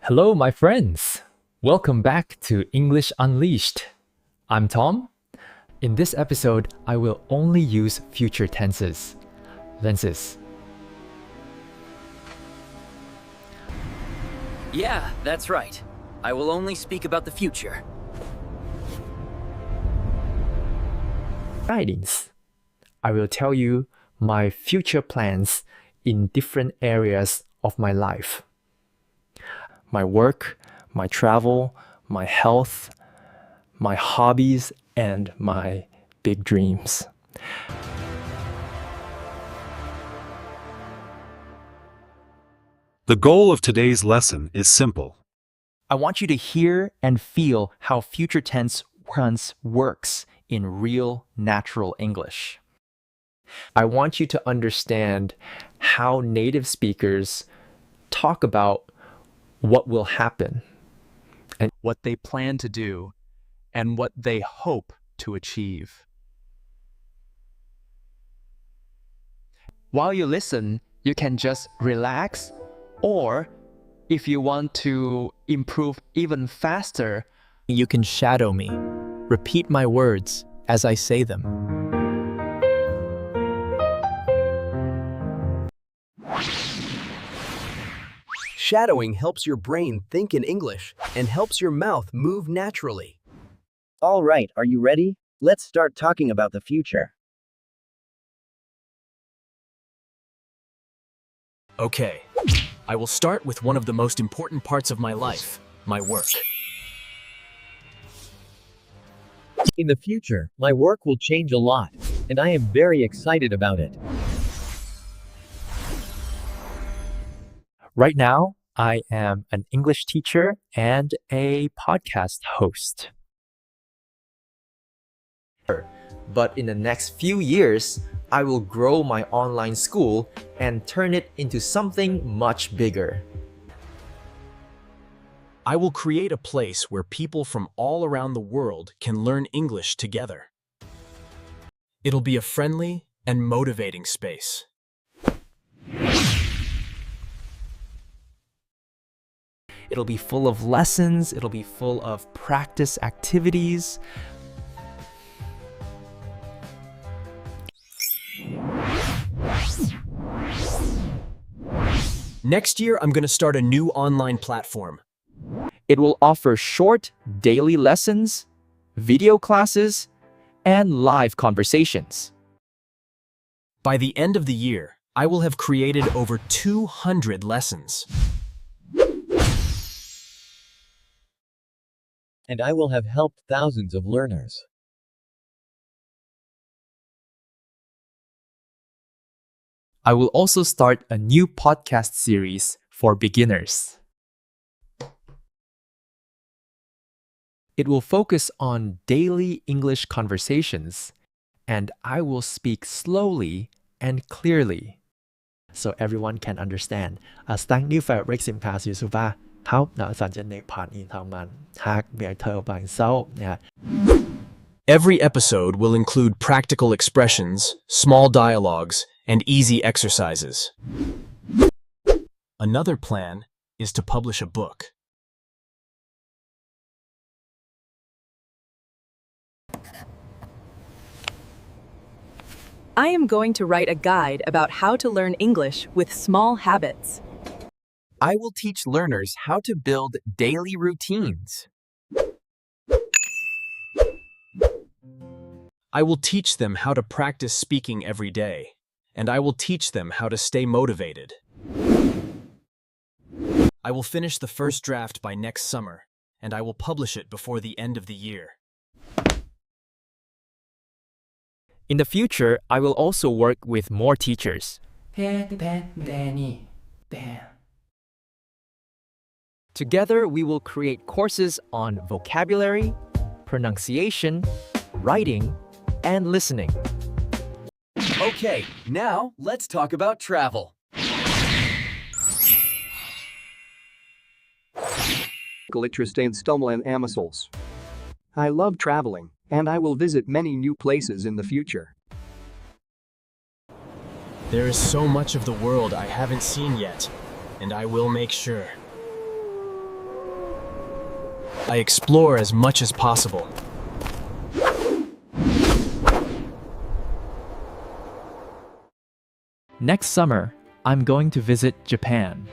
Hello, my friends! Welcome back to English Unleashed. I'm Tom. In this episode, I will only use future tenses. Yeah, that's right. I will only speak about the future. Writings. I will tell you my future plans in different areas of my life. My work, my travel, my health, my hobbies, and my big dreams. The goal of today's lesson is simple. I want you to hear and feel how future tense works in real, natural English. I want you to understand how native speakers talk about what will happen And what they plan to do and what they hope to achieve. While you listen, you can just relax, or if you want to improve even faster, you can shadow me. Repeat my words as I say them. Shadowing helps your brain think in English and helps your mouth move naturally. All right, are you ready? Let's start talking about the future. Okay, I will start with one of the most important parts of my life, my work. In the future, my work will change a lot, and I am very excited about it. Right now, I am an English teacher and a podcast host. But in the next few years, I will grow my online school and turn it into something much bigger. I will create a place where people from all around the world can learn English together. It'll be a friendly and motivating space. It'll be full of lessons, it'll be full of practice activities. Next year, I'm going to start a new online platform. It will offer short daily lessons, video classes, and live conversations. By the end of the year, I will have created over 200 lessons. And I will have helped thousands of learners. I will also start a new podcast series for beginners. It will focus on daily English conversations, and I will speak slowly and clearly so everyone can understand. Tăng như phải rách sim khá sư ba. Học nào sản trên nền phản in thao man. Hạc bìa thơ bằng sâu. Every episode will include practical expressions, small dialogues, and easy exercises. Another plan is to publish a book. I am going to write a guide about how to learn English with small habits. I will teach learners how to build daily routines. I will teach them how to practice speaking every day, and I will teach them how to stay motivated. I will finish the first draft by next summer, and I will publish it before the end of the year. In the future, I will also work with more teachers. Together, we will create courses on vocabulary, pronunciation, writing, and listening. Okay, now let's talk about travel. I love traveling, and I will visit many new places in the future. There is so much of the world I haven't seen yet, and I will make sure. I explore as much as possible. Next summer, I'm going to visit Japan.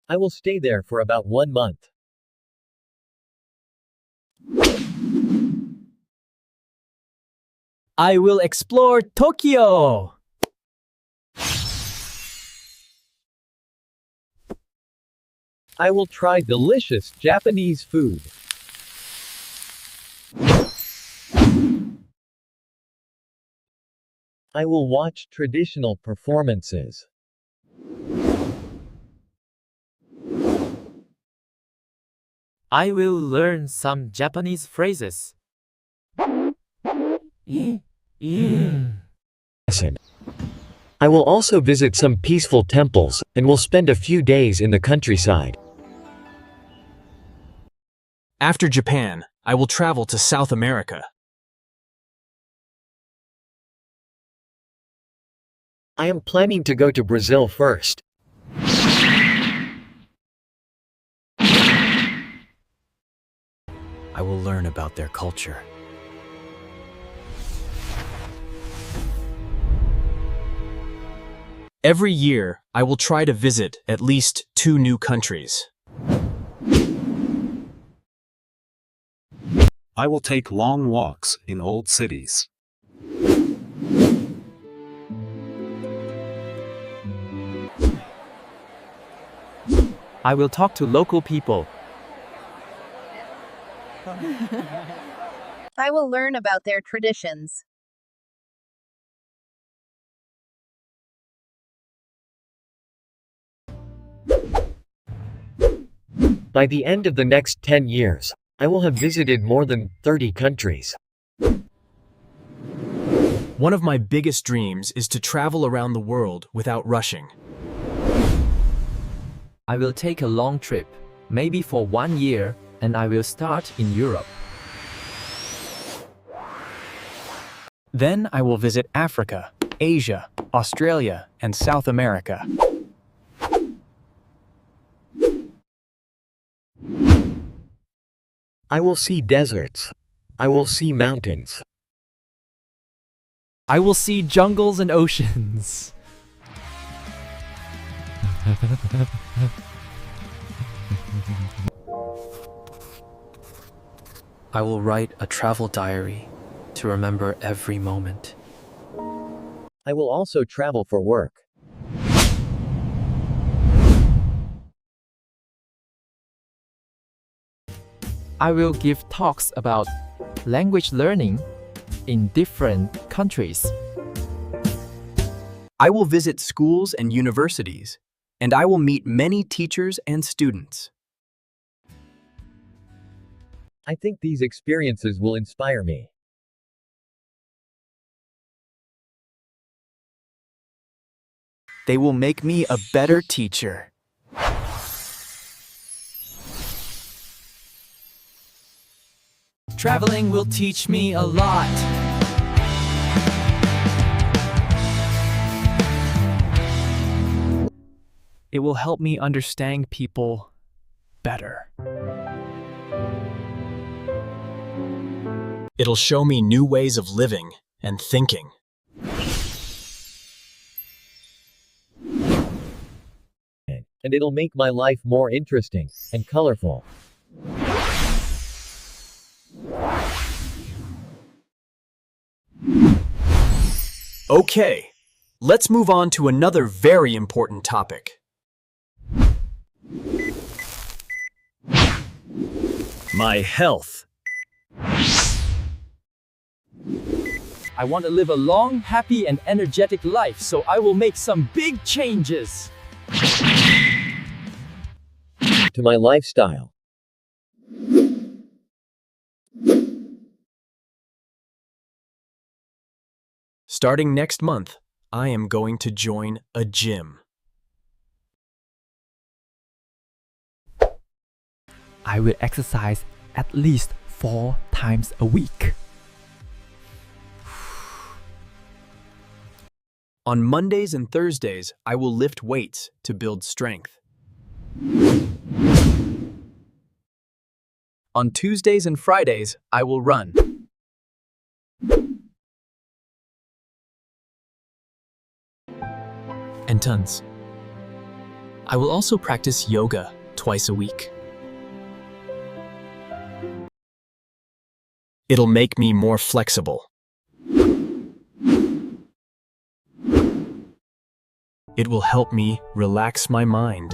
I will stay there for about 1 month. I will explore Tokyo. I will try delicious Japanese food. I will watch traditional performances. I will learn some Japanese phrases. I will also visit some peaceful temples, and will spend a few days in the countryside. After Japan, I will travel to South America. I am planning to go to Brazil first. I will learn about their culture. Every year, I will try to visit at least 2 new countries. I will take long walks in old cities. I will talk to local people. I will learn about their traditions. By the end of the next 10 years, I will have visited more than 30 countries. One of my biggest dreams is to travel around the world without rushing. I will take a long trip, maybe for 1 year, and I will start in Europe. Then I will visit Africa, Asia, Australia, and South America. I will see deserts. I will see mountains. I will see jungles and oceans. I will write a travel diary to remember every moment. I will also travel for work. I will give talks about language learning in different countries. I will visit schools and universities, and I will meet many teachers and students. I think these experiences will inspire me. They will make me a better teacher. Traveling will teach me a lot. It will help me understand people better. It'll show me new ways of living and thinking. And it'll make my life more interesting and colorful. Okay, let's move on to another very important topic. My health. I want to live a long, happy, and energetic life, so I will make some big changes to my lifestyle. Starting next month, I am going to join a gym. I will exercise at least 4 times a week. On Mondays and Thursdays, I will lift weights to build strength. On Tuesdays and Fridays, I will run. And tons. I will also practice yoga twice a week. It'll make me more flexible. It will help me relax my mind.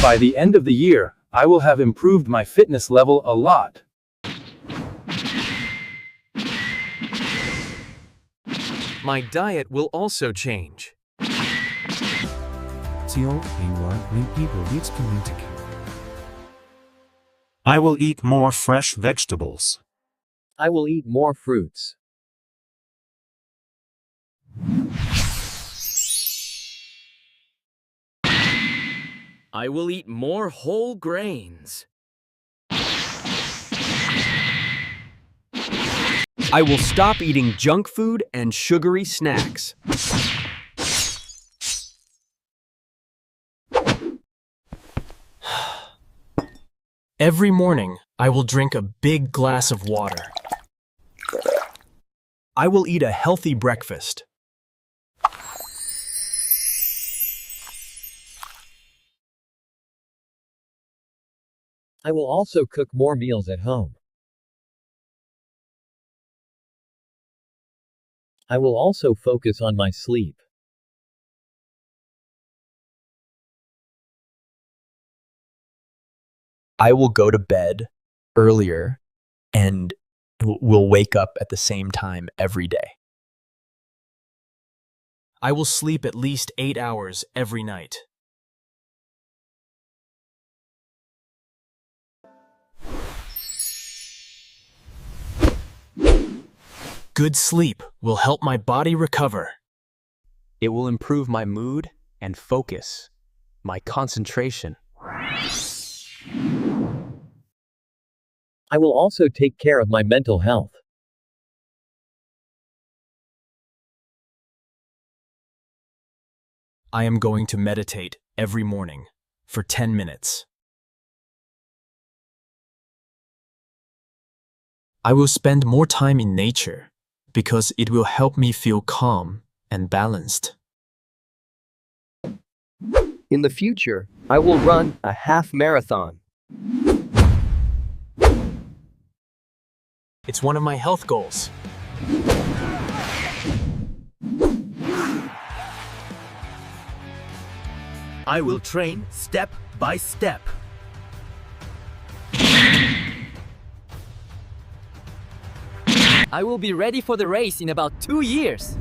By the end of the year, I will have improved my fitness level a lot. My diet will also change. I will eat more fresh vegetables. I will eat more fruits. I will eat more whole grains. I will stop eating junk food and sugary snacks. Every morning, I will drink a big glass of water. I will eat a healthy breakfast. I will also cook more meals at home. I will also focus on my sleep. I will go to bed earlier and will wake up at the same time every day. I will sleep at least 8 hours every night. Good sleep will help my body recover. It will improve my mood and focus, my concentration. I will also take care of my mental health. I am going to meditate every morning for 10 minutes. I will spend more time in nature because it will help me feel calm and balanced. In the future, I will run a half marathon. It's one of my health goals. I will train step by step. I will be ready for the race in about 2 years.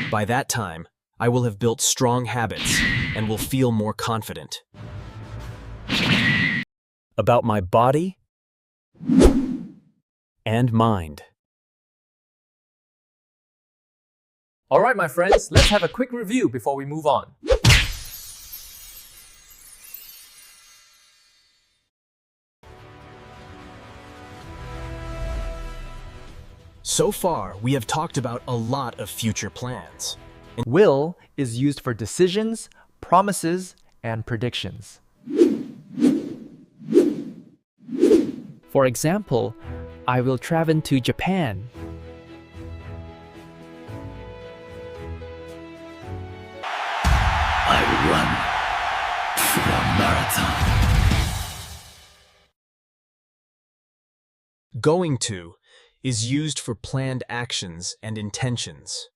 By that time, I will have built strong habits and will feel more confident. About my body and mind. All right, my friends, let's have a quick review before we move on. So far, we have talked about a lot of future plans. Will is used for decisions, promises, and predictions. For example, I will travel to Japan. I will run for a marathon. Going to is used for planned actions and intentions.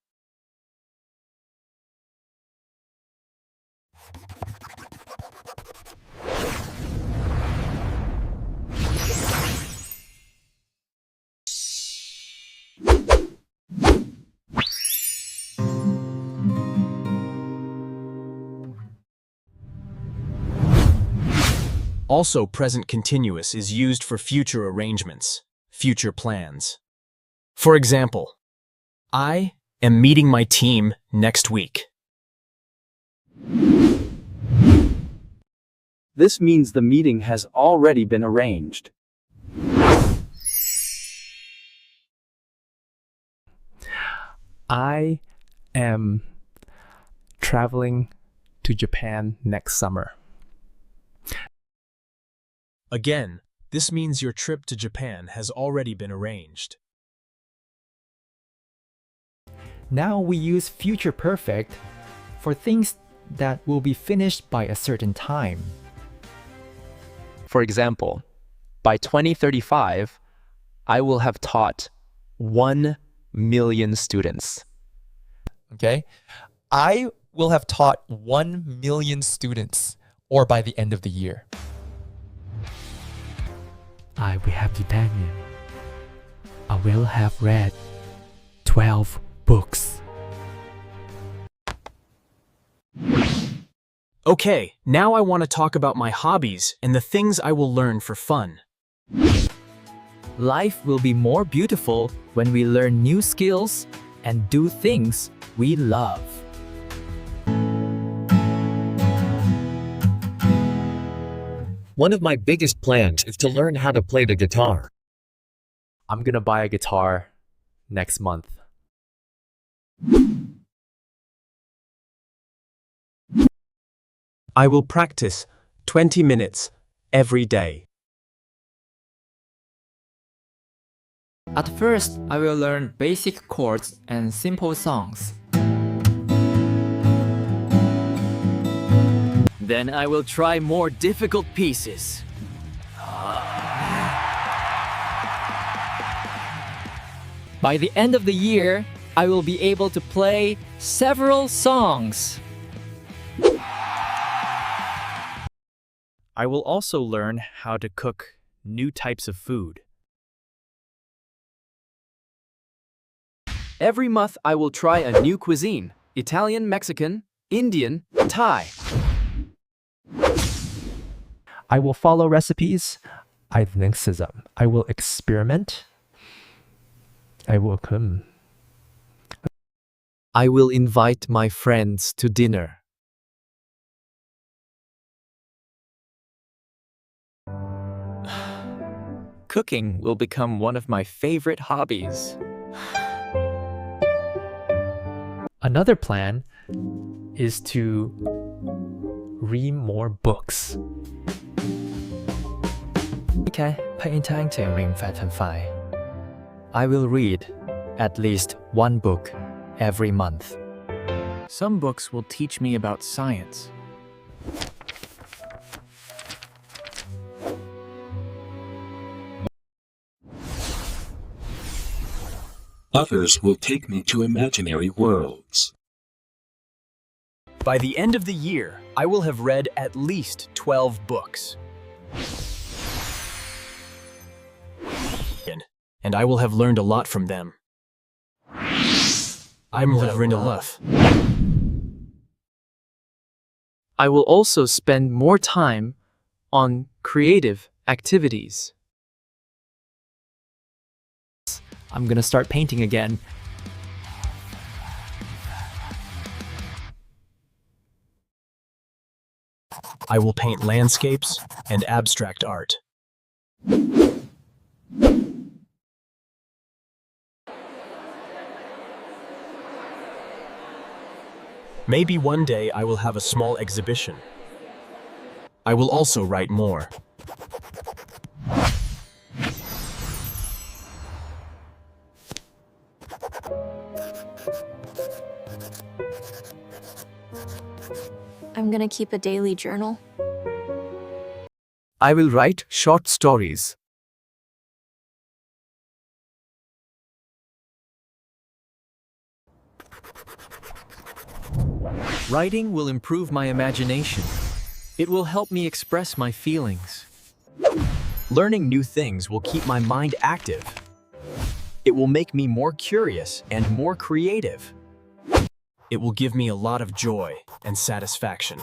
Also, present continuous is used for future arrangements, future plans. For example, I am meeting my team next week. This means the meeting has already been arranged. I am traveling to Japan next summer. Again, this means your trip to Japan has already been arranged. Now we use future perfect for things that will be finished by a certain time. For example, by 2035, I will have taught 1 million students. Okay? I will have taught 1 million students, or by the end of the year. I will have Daniel. I will have read 12 books. Okay, now I want to talk about my hobbies and the things I will learn for fun. Life will be more beautiful when we learn new skills and do things we love. One of my biggest plans is to learn how to play the guitar. I'm gonna buy a guitar next month. I will practice 20 minutes every day. At first, I will learn basic chords and simple songs. Then I will try more difficult pieces. By the end of the year, I will be able to play several songs. I will also learn how to cook new types of food. Every month, I will try a new cuisine: Italian, Mexican, Indian, Thai. I will follow recipes. I will experiment. I will invite my friends to dinner. Cooking will become one of my favorite hobbies. Another plan is to read more books. Okay, I will read at least one book every month. Some books will teach me about science. Others will take me to imaginary worlds. By the end of the year, I will have read at least 12 books. And I will have learned a lot from them. I will have learned a lot. I will also spend more time on creative activities. I'm gonna start painting again. I will paint landscapes and abstract art. Maybe one day I will have a small exhibition. I will also write more. I'm gonna keep a daily journal. I will write short stories. Writing will improve my imagination. It will help me express my feelings. Learning new things will keep my mind active. It will make me more curious and more creative. It will give me a lot of joy and satisfaction.